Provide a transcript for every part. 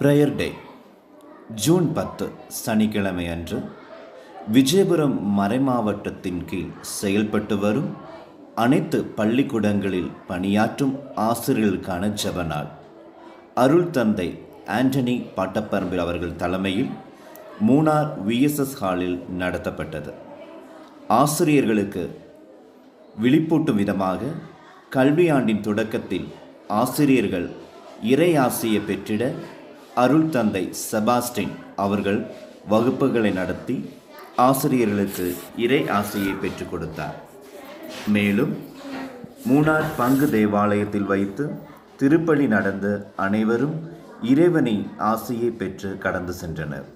Prayer டே June 10 சனிக்கிழமை அன்று விஜயபுரம் மறைமாவட்டத்தின் கீழ் செயல்பட்டு வரும் அனைத்து பள்ளிக்கூடங்களில் பணியாற்றும் ஆசிரியர்களுக்கான ஜெப நாள். அருள் தந்தை ஆண்டனி பாட்டப்பரம்பில் அவர்கள் தலைமையில் மூணார் விஎஸ்எஸ் ஹாலில் நடத்தப்பட்டது. ஆசிரியர்களுக்கு விழிப்பூட்டும் விதமாக கல்வியாண்டின் தொடக்கத்தில் ஆசிரியர்கள் இறை ஆசியை பெற்றிட அருள் தந்தை செபாஸ்டின் அவர்கள் வகுப்புகளை நடத்தி ஆசிரியர்களுக்கு இறை ஆசியை பெற்றுக் கொடுத்தார். மேலும் மூணார் பங்கு தேவாலயத்தில் வைத்து திருப்பலி நடந்து அனைவரும் இறைவனின் ஆசியை பெற்று கடந்து சென்றனர்.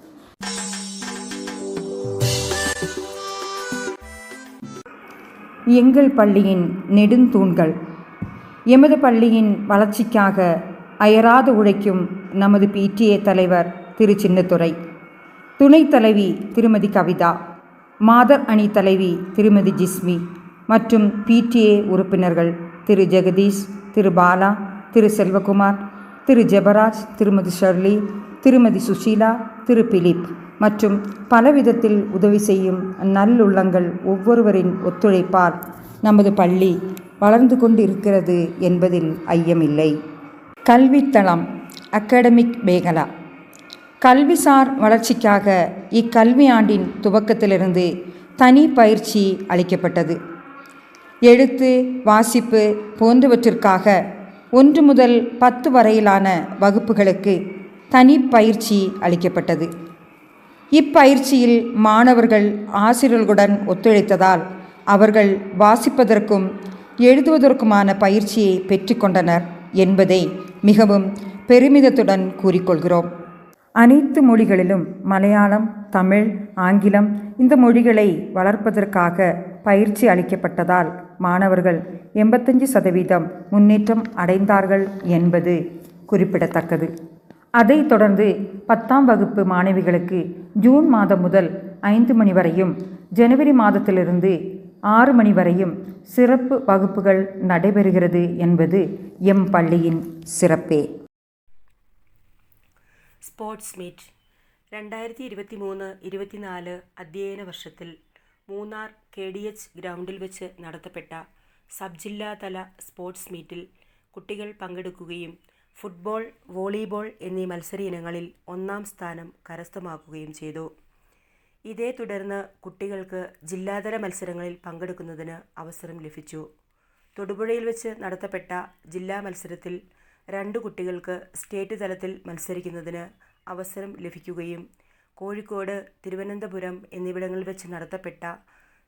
எங்கள் பள்ளியின் நெடுந்தூண்கள். எமது பள்ளியின் வளர்ச்சிக்காக அயராது உழைக்கும் நமது PTA தலைவர் திரு சின்னத்துரை, துணைத் தலைவி திருமதி கவிதா, மாதர் அணி தலைவி திருமதி ஜிஸ்மி மற்றும் PTA உறுப்பினர்கள் திரு ஜெகதீஷ், திரு பாலா, திரு செல்வகுமார், திரு ஜெபராஜ், திருமதி ஷர்லி, திருமதி சுஷீலா, திரு பிலிப் மற்றும் பலவிதத்தில் உதவி செய்யும் நல்லுள்ளங்கள் ஒவ்வொருவரின் ஒத்துழைப்பால் நமது பள்ளி வளர்ந்து கொண்டு இருக்கிறது என்பதில் ஐயமில்லை. கல்வித்தளம் அகாடமிக் மேகலா. கல்விசார் வளர்ச்சிக்காக இக்கல்வி ஆண்டின் துவக்கத்திலிருந்து தனி பயிற்சி அளிக்கப்பட்டது. எழுத்து, வாசிப்பு போன்றவற்றிற்காக 1 முதல் 10 வரையிலான வகுப்புகளுக்கு தனி பயிற்சி அளிக்கப்பட்டது. இப்பயிற்சியில் மாணவர்கள் ஆசிரியர்களுடன் ஒத்துழைத்ததால் அவர்கள் வாசிப்பதற்கும் எழுதுவதற்குமான பயிற்சியை பெற்றுக்கொண்டனர் என்பதை மிகவும் பெருமிதத்துடன் கூறிக்கொள்கிறோம். அனைத்து மொழிகளிலும் மலையாளம், தமிழ், ஆங்கிலம் இந்த மொழிகளை வளர்ப்பதற்காக பயிற்சி அளிக்கப்பட்டதால் மாணவர்கள் 85% முன்னேற்றம் அடைந்தார்கள் என்பது குறிப்பிடத்தக்கது. அதைத் தொடர்ந்து 10ஆம் வகுப்பு மாணவிகளுக்கு ஜூன் மாதம் முதல் 5 மணி வரையும், ஜனவரி மாதத்திலிருந்து 6 மணி வரையும் சிறப்பு வகுப்புகள் நடைபெறுகிறது என்பது எம் பள்ளியின் சிறப்பே. സ്പോർട്സ് മീറ്റ് 2023-24 അധ്യയന വർഷത്തിൽ മൂന്നാർ KDH ഗ്രൗണ്ടിൽ വെച്ച് നടത്തപ്പെട്ട സബ് ജില്ലാതല സ്പോർട്സ് മീറ്റിൽ കുട്ടികൾ പങ്കെടുക്കുകയും ഫുട്ബോൾ, വോളിബോൾ എന്നീ മത്സര ഇനങ്ങളിൽ 1ാം സ്ഥാനം കരസ്ഥമാക്കുകയും ചെയ്തു. ഇതേ തുടർന്ന് കുട്ടികൾക്ക് ജില്ലാതല മത്സരങ്ങളിൽ പങ്കെടുക്കുന്നതിന് അവസരം ലഭിച്ചു. തൊടുപുഴയിൽ വെച്ച് നടത്തപ്പെട്ട ജില്ലാ മത്സരത്തിൽ 2 കുട്ടികൾക്ക് സ്റ്റേറ്റ് തലത്തിൽ മത്സരിക്കുന്നതിന് അവസരം ലഭിക്കുകയും കോഴിക്കോട്, തിരുവനന്തപുരം എന്നിവിടങ്ങളിൽ വെച്ച് നടത്തപ്പെട്ട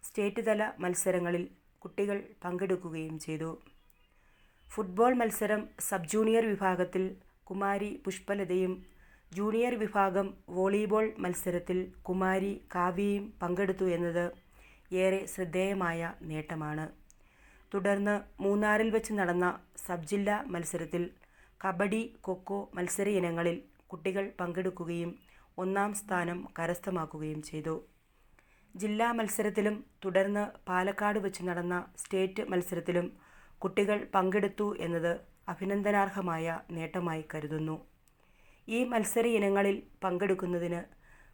സ്റ്റേറ്റ് തല മത്സരങ്ങളിൽ കുട്ടികൾ പങ്കെടുക്കുകയും ചെയ്തു. ഫുട്ബോൾ മത്സരം സബ് ജൂനിയർ വിഭാഗത്തിൽ കുമാരി പുഷ്പലതയും ജൂനിയർ വിഭാഗം വോളിബോൾ മത്സരത്തിൽ കുമാരി കാവ്യയും പങ്കെടുത്തു എന്നത് ഏറെ ശ്രദ്ധേയമായ നേട്ടമാണ്. തുടർന്ന് മൂന്നാറിൽ വെച്ച് നടന്ന സബ് ജില്ലാ മത്സരത്തിൽ കബഡി, കൊക്കോ മത്സര ഇനങ്ങളിൽ കുട്ടികൾ പങ്കെടുക്കുകയും 1ാം സ്ഥാനം കരസ്ഥമാക്കുകയും ചെയ്തു. ജില്ലാ മത്സരത്തിലും തുടർന്ന് പാലക്കാട് വെച്ച് നടന്ന സ്റ്റേറ്റ് മത്സരത്തിലും കുട്ടികൾ പങ്കെടുത്തു എന്നത് അഭിനന്ദനാർഹമായ നേട്ടമായി കരുതുന്നു. ഈ മത്സര ഇനങ്ങളിൽ പങ്കെടുക്കുന്നതിന്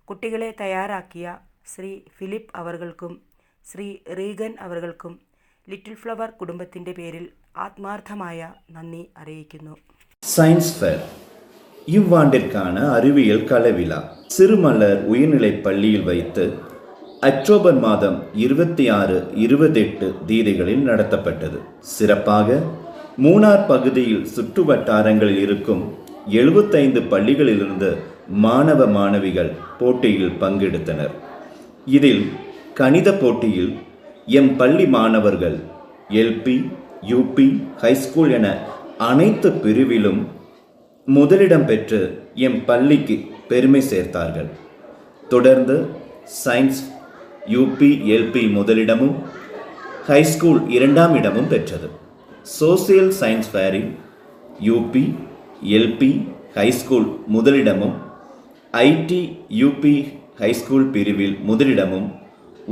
കുട്ടികളെ തയ്യാറാക്കിയ ശ്രീ ഫിലിപ്പ് അവർകൾക്കും ശ്രീ റീഗൻ അവർകൾക്കും ലിറ്റിൽ ഫ്ലവർ കുടുംബത്തിൻ്റെ പേരിൽ ആത്മാർത്ഥമായ നന്ദി അറിയിക്കുന്നു. Science fair. இவ்வாண்டிற்கான அறிவியல் கலைவிழா சிறுமலர் உயர்நிலைப் பள்ளியில் வைத்து அக்டோபர் மாதம் 26, 28 தேதிகளில் நடத்தப்பட்டது. சிறப்பாக மூணார் பகுதியில் சுற்று வட்டாரங்களில் இருக்கும் 75 பள்ளிகளிலிருந்து மாணவ மாணவிகள் போட்டியில் பங்கெடுத்தனர். இதில் கணித போட்டியில் எம் பள்ளி மாணவர்கள் LP, UP, ஹைஸ்கூல் என அனைத்து பிரிவிலும் முதலிடம் பெற்று எம் பள்ளிக்கு பெருமை சேர்த்தார்கள். தொடர்ந்து சயின்ஸ் UP, LP முதலிடமும் ஹைஸ்கூல் 2ஆம் இடமும் பெற்றது. சோசியல் சயின்ஸ் ஃபேரில் UP, LP, ஹைஸ்கூல் முதலிடமும், IT, UP ஹைஸ்கூல் பிரிவில் முதலிடமும்,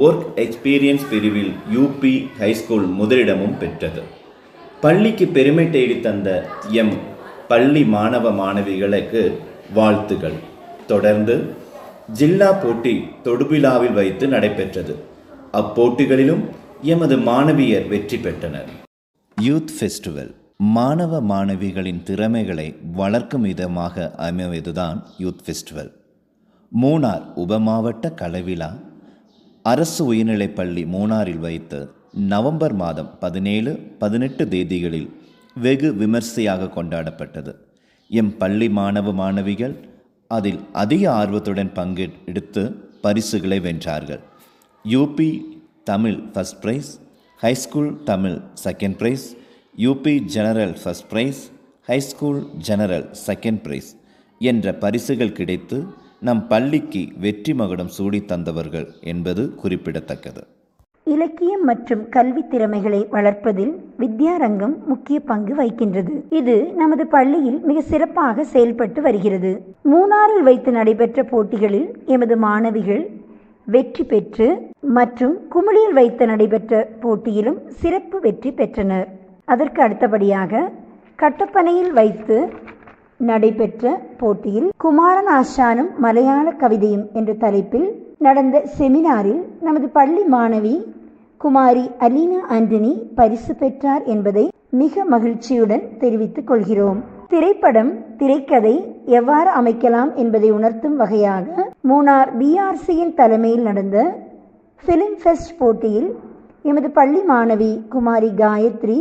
ஒர்க் எக்ஸ்பீரியன்ஸ் பிரிவில் UP ஹைஸ்கூல் முதலிடமும் பெற்றது. பள்ளிக்கு பெருமை தேடி தந்த எம் பள்ளி மாணவ மாணவிகளுக்கு வாழ்த்துகள். தொடர்ந்து ஜில்லா போட்டி தொடுபிலாவில் வைத்து நடைபெற்றது. அப்போட்டிகளிலும் எமது மாணவியர் வெற்றி பெற்றனர். யூத் ஃபெஸ்டிவல் மாணவ மாணவிகளின் திறமைகளை வளர்க்கும் விதமாக அமைவதுதான் யூத் ஃபெஸ்டிவல். மூணார் உபமாவட்ட கலைவிழா அரசு உயர்நிலைப்பள்ளி மூணாரில் வைத்து நவம்பர் மாதம் 17, 18 தேதிகளில் வெகு விமர்சையாக கொண்டாடப்பட்டது. எம் பள்ளி மாணவ மாணவிகள் அதில் அதிக ஆர்வத்துடன் பங்கெடுத்து பரிசுகளை வென்றார்கள். UP Tamil first prize, high school Tamil second prize, UP general first prize, high school general second prize என்ற பரிசுகள் கிடைத்து நம் பள்ளிக்கு வெற்றி மகுடம் சூடி தந்தவர்கள் என்பது குறிப்பிடத்தக்கது. இலக்கியம் மற்றும் கல்வி திறமைகளை வளர்ப்பதில் வித்யாரங்கம் முக்கிய பங்கு வகிக்கின்றது. இது நமது பள்ளியில் மிக சிறப்பாக செயல்பட்டு வருகிறது. மூணாறில் வைத்து நடைபெற்ற போட்டிகளில் எமது மாணவிகள் வெற்றி பெற்று மற்றும் குமுளியில் வைத்து நடைபெற்ற போட்டியிலும் சிறப்பு வெற்றி பெற்றனர். அதற்கு அடுத்தபடியாக கட்டப்பனையில் வைத்து நடைபெற்ற போட்டியில் குமாரன் ஆசானும் மலையாள கவிதையும் என்ற தலைப்பில் நடந்த செமினாரில் நமது பள்ளி மாணவி குமாரி அலீனா ஆண்டனி பரிசு பெற்றார் என்பதை மிக மகிழ்ச்சியுடன் தெரிவித்துக் கொள்கிறோம். திரைப்படம் திரைக்கதை எவ்வாறு அமைக்கலாம் என்பதை உணர்த்தும் வகையாக மூணார் பிஆர்சியின் தலைமையில் நடந்த ஃபிலிம் ஃபெஸ்ட் போட்டியில் எமது பள்ளி மாணவி குமாரி காயத்ரி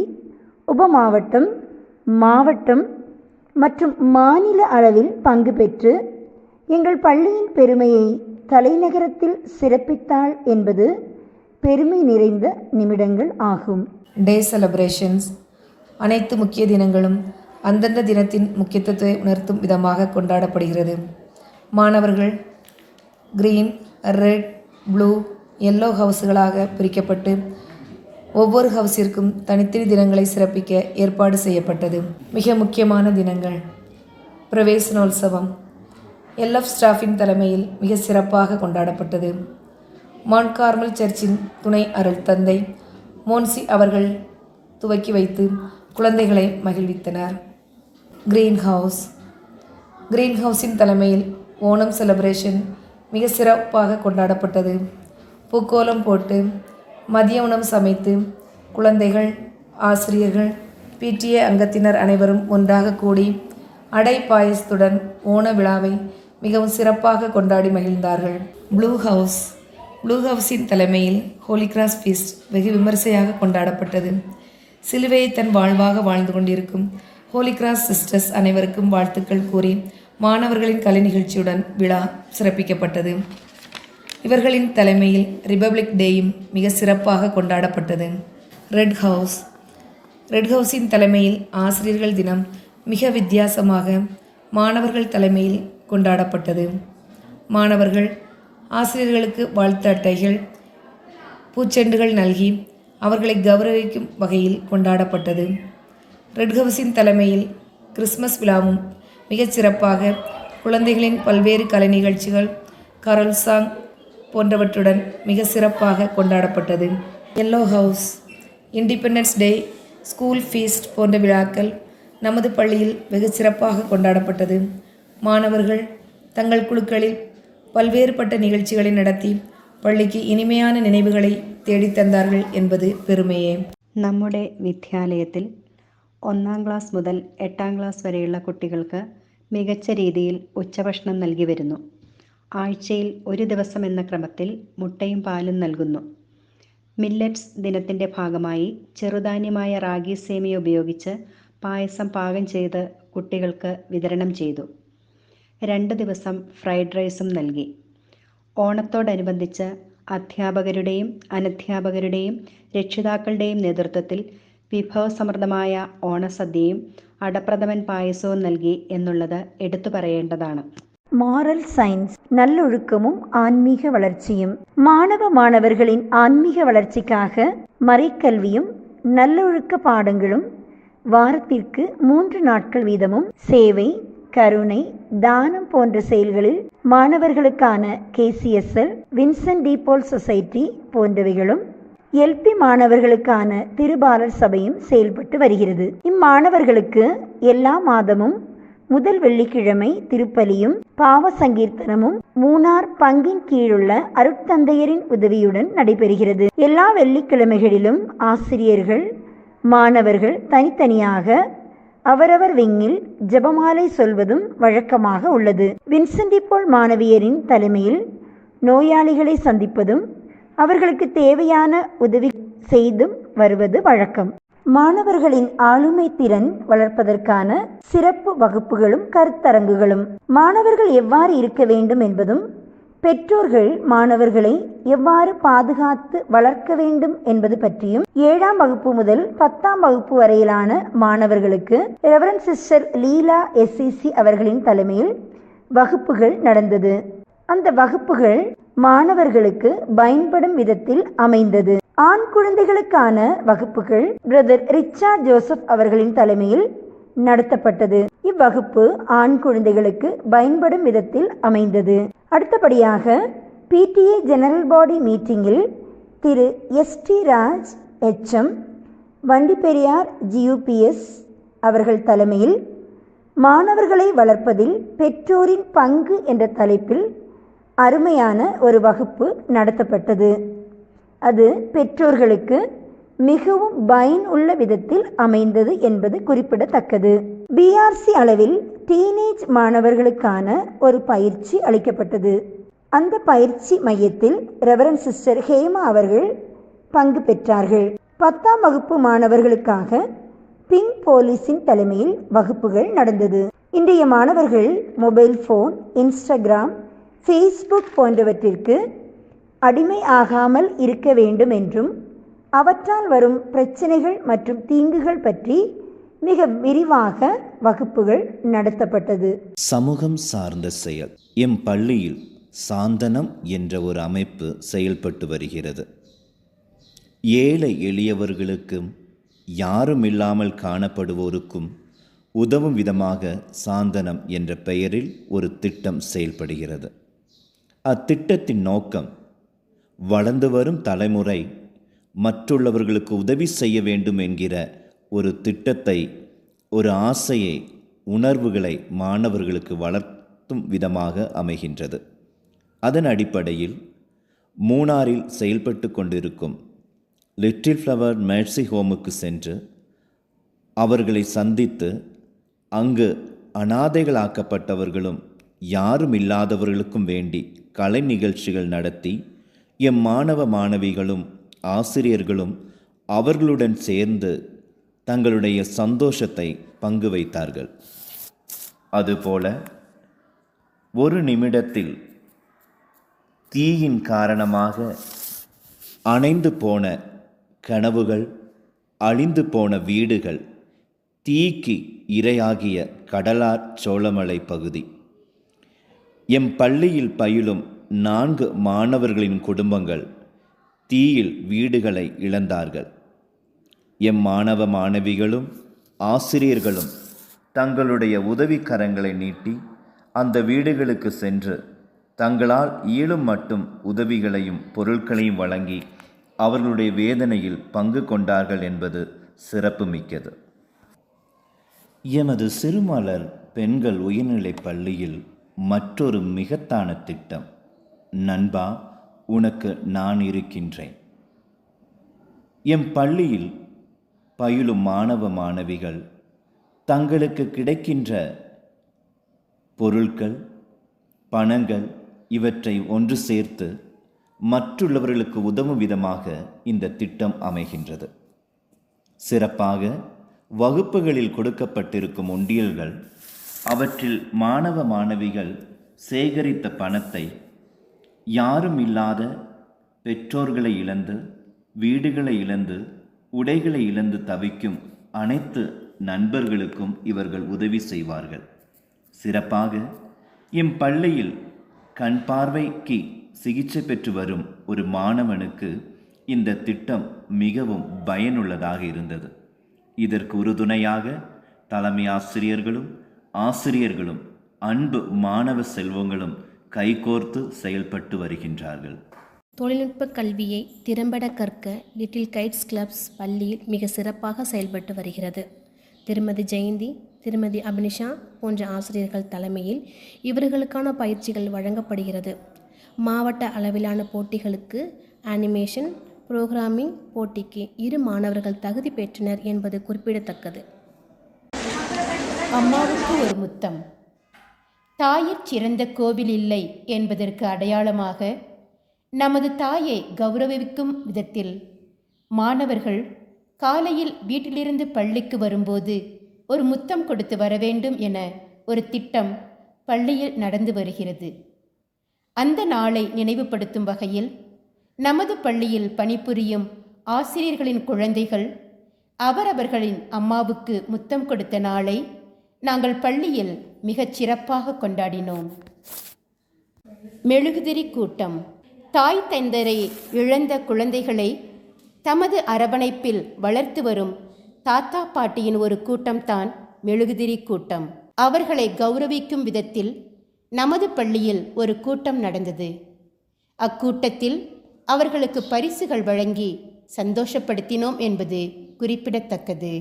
உபமாவட்டம், மாவட்டம் மற்றும் மாநில அளவில் பங்கு பெற்று எங்கள் பள்ளியின் பெருமையை தலைநகரத்தில் சிறப்பித்தாள் என்பது பெருமை நிறைந்த நிமிடங்கள் ஆகும். டே செலிப்ரேஷன்ஸ் அனைத்து முக்கிய தினங்களும் அந்தந்த தினத்தின் முக்கியத்துவத்தை உணர்த்தும் விதமாக கொண்டாடப்படுகிறது. மாணவர்கள் கிரீன், ரெட், ப்ளூ, எல்லோ ஹவுஸ்களாக பிரிக்கப்பட்டு ஒவ்வொரு ஹவுஸிற்கும் தனித்தனி தினங்களை சிறப்பிக்க ஏற்பாடு செய்யப்பட்டது. மிக முக்கியமான தினங்கள்: பிரவேசனோத்சவம் எல்எஃப் ஸ்டாஃபின் தலைமையில் மிக சிறப்பாக கொண்டாடப்பட்டது. மவுண்ட் கார்மல் சர்ச்சின் துணை அருள் தந்தை மோன்சி அவர்கள் துவக்கி வைத்து குழந்தைகளை மகிழ்வித்தனர். கிரீன் ஹவுஸின் தலைமையில் ஓணம் செலிப்ரேஷன் மிக சிறப்பாக கொண்டாடப்பட்டது. பூக்கோலம் போட்டு மதிய உணவு சமைத்து குழந்தைகள், ஆசிரியர்கள், பிடிஏ அங்கத்தினர் அனைவரும் ஒன்றாக கூடி அடை பாயசத்துடன் ஓண விழாவை மிகவும் சிறப்பாக கொண்டாடி மகிழ்ந்தார்கள். ப்ளூ ஹவுஸின் தலைமையில் ஹோலி கிராஸ் ஃபீஸ்ட் வெகு விமர்சையாக கொண்டாடப்பட்டது. சிலுவையை தன் வாழ்வாக வாழ்ந்து கொண்டிருக்கும் ஹோலி கிராஸ் சிஸ்டர்ஸ் அனைவருக்கும் வாழ்த்துக்கள் கூறி மாணவர்களின் கலை நிகழ்ச்சியுடன் விழா சிறப்பிக்கப்பட்டது. இவர்களின் தலைமையில் ரிபப்ளிக் டேயும் மிக சிறப்பாக கொண்டாடப்பட்டது. ரெட் ஹவுஸின் தலைமையில் ஆசிரியர்கள் தினம் மிக வித்தியாசமாக மாணவர்கள் தலைமையில் கொண்டாடப்பட்டது. மாணவர்கள் ஆசிரியர்களுக்கு வாழ்த்து அட்டைகள், பூச்செண்டுகள் நல்கி அவர்களை கௌரவிக்கும் வகையில் கொண்டாடப்பட்டது. ரெட் ஹவுஸின் தலைமையில் கிறிஸ்மஸ் விழாவும் மிகச் சிறப்பாக குழந்தைகளின் பல்வேறு கலை நிகழ்ச்சிகள், கரோல் சாங் போன்றவற்றுடன் மிக சிறப்பாக கொண்டாடப்பட்டது. Yellow house independence day, school feast போன்ற விழாக்கள் நமது பள்ளியில் வெகு சிறப்பாக கொண்டாடப்பட்டது. மாணவர்கள் தங்கள் குழுக்களில் பல்வேறுபட்ட நிகழ்ச்சிகளை நடத்தி பள்ளிக்கு ഇനിമயான நினைவுகளை தேடித்தந்தார்கள் என்பது பெருமையே. നമ്മുടെ വിദ്യാലയത്തിൽ 1ാം ക്ലാസ് മുതൽ 8ാം ക്ലാസ് വരെയുള്ള കുട്ടികൾക്ക് മികച്ച രീതിയിൽ ഉച്ചഭക്ഷണം നൽകി വരുന്നു. ആഴ്ചയിൽ ഒരു ദിവസം എന്ന ക്രമത്തിൽ മുട്ടയും പാലും നൽകുന്നു. മില്ലറ്റ്സ് ദിനത്തിൻ്റെ ഭാഗമായി ചെറുധാന്യമായ റാഗി സേമിയ ഉപയോഗിച്ച് പായസം പാകം ചെയ്ത് കുട്ടികൾക്ക് വിതരണം ചെയ്തു. 2 ദിവസം ഫ്രൈഡ് റൈസും നൽകി. ഓണത്തോടനുബന്ധിച്ച് അധ്യാപകരുടെയും അനധ്യാപകരുടെയും രക്ഷിതാക്കളുടെയും നേതൃത്വത്തിൽ വിഭവസമൃദ്ധമായ ഓണസദ്യയും അടപ്രഥമൻ പായസവും നൽകി എന്നുള്ളത് എടുത്തു പറയേണ്ടതാണ്. மாரல் சயின்ஸ் நல்லொழுக்கமும் ஆன்மீக வளர்ச்சியும். மாணவர்களின் ஆன்மீக வளர்ச்சிக்காக மறைக்கல்வியும் நல்லொழுக்க பாடங்களும் வாரத்திற்கு 3 நாட்கள் வீதமும் சேவை, கருணை, தானம் போன்ற செயல்களில் மாணவர்களுக்கான KCSL, வின்சென்ட் டி பால் சொசைட்டி போன்றவைகளும் எல்பி மாணவர்களுக்கான திருபாலர் சபையும் செயல்பட்டு வருகிறது. இம்மாணவர்களுக்கு எல்லா மாதமும் முதல் வெள்ளிக்கிழமை திருப்பலியும் பாவ சங்கீர்த்தனமும் மூணார் பங்கின் கீழுள்ள அருட்தந்தையரின் உதவியுடன் நடைபெறுகிறது. எல்லா வெள்ளிக்கிழமைகளிலும் ஆசிரியர்கள் மாணவர்கள் தனித்தனியாக அவரவர் விங்கில் ஜெபமாலை சொல்வதும் வழக்கமாக உள்ளது. வின்சென்டி போல் மாணவியரின் தலைமையில் நோயாளிகளை சந்திப்பதும் அவர்களுக்கு தேவையான உதவி செய்தும் வருவது வழக்கம். மாணவர்களின் ஆளுமை திறன் வளர்ப்பதற்கான சிறப்பு வகுப்புகளும் கருத்தரங்குகளும், மாணவர்கள் எவ்வாறு இருக்க வேண்டும் என்பதும் பெற்றோர்கள் மாணவர்களை எவ்வாறு பாதுகாத்து வளர்க்க வேண்டும் என்பது பற்றியும் 7ஆம் வகுப்பு முதல் 10ஆம் வகுப்பு வரையிலான மாணவர்களுக்கு ரெவரண்ட் சிஸ்டர் லீலா SCC அவர்களின் தலைமையில் வகுப்புகள் நடந்தது. அந்த வகுப்புகள் மாணவர்களுக்கு பயன்படும் விதத்தில் அமைந்தது. ஆண் குழந்தைகளுக்கான வகுப்புகள் பிரதர் ரிச்சார்ட் ஜோசப் அவர்களின் தலைமையில் நடத்தப்பட்டது. இவ்வகுப்பு ஆண் குழந்தைகளுக்கு பயன்படும் விதத்தில் அமைந்தது. அடுத்தபடியாக PTA ஜெனரல் பாடி மீட்டிங்கில் திரு ST Raj HM Vandiperiyar GUPS அவர்கள் தலைமையில் மாணவர்களை வளர்ப்பதில் பெற்றோரின் பங்கு என்ற தலைப்பில் அருமையான ஒரு வகுப்பு நடத்தப்பட்டது. அது பெற்றோர்களுக்கு மிகவும் பயனுள்ள விதத்தில் அமைந்தது என்பது குறிப்பிடத்தக்கது. BRC அளவில் டீனேஜ் மாணவர்களுக்கான ஒரு பயிற்சி அளிக்கப்பட்டது. அந்த பயிற்சி மையத்தில் ரெவரண்ட் சிஸ்டர் ஹேமா அவர்கள் பங்கு பெற்றார்கள். 10ஆம் வகுப்பு மாணவர்களுக்காக பிங்க் போலீஸின் தலைமையில் வகுப்புகள் நடந்தது. இன்றைய மாணவர்கள் மொபைல் போன், இன்ஸ்டாகிராம், ஃபேஸ்புக் போன்றவற்றிற்கு அடிமை ஆகாமல் இருக்க வேண்டும் என்றும் அவற்றால் வரும் பிரச்சனைகள் மற்றும் தீங்குகள் பற்றி மிக விரிவாக வகுப்புகள் நடத்தப்பட்டது. சமூகம் சார்ந்த செயல். எம் பள்ளியில் சாந்தனம் என்ற ஒரு அமைப்பு செயல்பட்டு வருகிறது. ஏழை எளியவர்களுக்கும் யாரும் இல்லாமல் காணப்படுவோருக்கும் உதவும் விதமாக சாந்தனம் என்ற பெயரில் ஒரு திட்டம் செயல்படுகிறது. அத்திட்டத்தின் நோக்கம் வளர்ந்து வரும் தலைமுறை மற்றுள்ளவர்களுக்கு உதவி செய்ய வேண்டும் என்கிற ஒரு திட்டத்தை, ஒரு ஆசையை, உணர்வுகளை மாணவர்களுக்கு வளர்த்தும் விதமாக அமைகின்றது. அதன் அடிப்படையில் மூணாரில் செயல்பட்டு கொண்டிருக்கும் லிட்டில் ஃப்ளவர் மெர்சி ஹோமுக்கு சென்று அவர்களை சந்தித்து அங்கு அனாதைகளாக்கப்பட்டவர்களும் யாரும் இல்லாதவர்களுக்கும் வேண்டி கலை நிகழ்ச்சிகள் நடத்தி எம் மாணவ மாணவிகளும் ஆசிரியர்களும் அவர்களுடன் சேர்ந்து தங்களுடைய சந்தோஷத்தை பங்கு வைத்தார்கள். அதுபோல ஒரு நிமிடத்தில் தீயின் காரணமாக அணைந்து போன கனவுகள், அழிந்து போன வீடுகள், தீக்கு இரையாகிய கடலார் சோளமலை பகுதி, எம் பள்ளியில் பயிலும் 4 மாணவர்களின் குடும்பங்கள் தீயில் வீடுகளை இழந்தார்கள். எம் மாணவ மாணவிகளும் ஆசிரியர்களும் தங்களுடைய உதவிக்கரங்களை நீட்டி அந்த வீடுகளுக்கு சென்று தங்களால் இயலும் மட்டும் உதவிகளையும் பொருட்களையும் வழங்கி அவர்களுடைய வேதனையில் பங்கு கொண்டார்கள் என்பது சிறப்புமிக்கது. எமது சிறுமலர் பெண்கள் உயர்நிலைப் பள்ளியில் மற்றொரு மிகத்தான திட்டம், நண்பா உனக்கு நான் இருக்கின்றேன். எம் பள்ளியில் பயிலும் மாணவ மாணவிகள் தங்களுக்கு கிடைக்கின்ற பொருட்கள், பணங்கள் இவற்றை ஒன்று சேர்த்து மற்றுள்ளவர்களுக்கு உதவும் விதமாக இந்த திட்டம் அமைகின்றது. சிறப்பாக வகுப்புகளில் கொடுக்கப்பட்டிருக்கும் உண்டியல்கள், அவற்றில் மாணவ மாணவிகள் சேகரித்த பணத்தை யாரும் இல்லாத பெற்றோர்களை இழந்து, வீடுகளை இழந்து, உடைகளை இழந்து தவிக்கும் அனைத்து நண்பர்களுக்கும் இவர்கள் உதவி செய்வார்கள். சிறப்பாக எம் பள்ளியில் கண் பார்வைக்கு சிகிச்சை பெற்று வரும் ஒரு மாணவனுக்கு இந்த திட்டம் மிகவும் பயனுள்ளதாக இருந்தது. இதற்கு உறுதுணையாக தலைமை ஆசிரியர்களும் அன்பு மாணவ செல்வங்களும் கைகோர்த்து செயல்பட்டு வருகின்றார்கள். தொழில்நுட்ப கல்வியை திறம்பட கற்க லிட்டில் கைட்ஸ் கிளப்ஸ் பள்ளியில் மிக சிறப்பாக செயல்பட்டு வருகிறது. திருமதி ஜெயந்தி திருமதி அபினிஷா போன்ற ஆசிரியர்கள் தலைமையில் இவர்களுக்கான பயிற்சிகள் வழங்கப்படுகிறது. மாவட்ட அளவிலான போட்டிகளுக்கு அனிமேஷன், புரோகிராமிங் போட்டிக்கு 2 மாணவர்கள் தகுதி பெற்றனர் என்பது குறிப்பிடத்தக்கது. அம்மாவுக்கு ஒரு முத்தம். தாயிற் சிறந்த கோவில் இல்லை என்பதற்கு அடையாளமாக நமது தாயை கௌரவிக்கும் விதத்தில் மாணவர்கள் காலையில் வீட்டிலிருந்து பள்ளிக்கு வரும்போது ஒரு முத்தம் கொடுத்து வர வேண்டும் என ஒரு திட்டம் பள்ளியில் நடந்து வருகிறது. அந்த நாளை நினைவுபடுத்தும் வகையில் நமது பள்ளியில் பணிபுரியும் ஆசிரியர்களின் குழந்தைகள் அவரவர்களின் அம்மாவுக்கு முத்தம் கொடுத்த நாளை நாங்கள் பள்ளியில் மிகச் சிறப்பாக கொண்டாடினோம். மெழுகுதிரி கூட்டம். தாய் தந்தரை இழந்த குழந்தைகளை தமது அரவணைப்பில் வளர்த்து வரும் தாத்தா பாட்டியின் ஒரு கூட்டம்தான் மெழுகுதிரி கூட்டம். அவர்களை கௌரவிக்கும் விதத்தில் நமது பள்ளியில் ஒரு கூட்டம் நடந்தது. அக்கூட்டத்தில் அவர்களுக்கு பரிசுகள் வழங்கி சந்தோஷப்படுத்தினோம் என்பது குறிப்பிடத்தக்கது.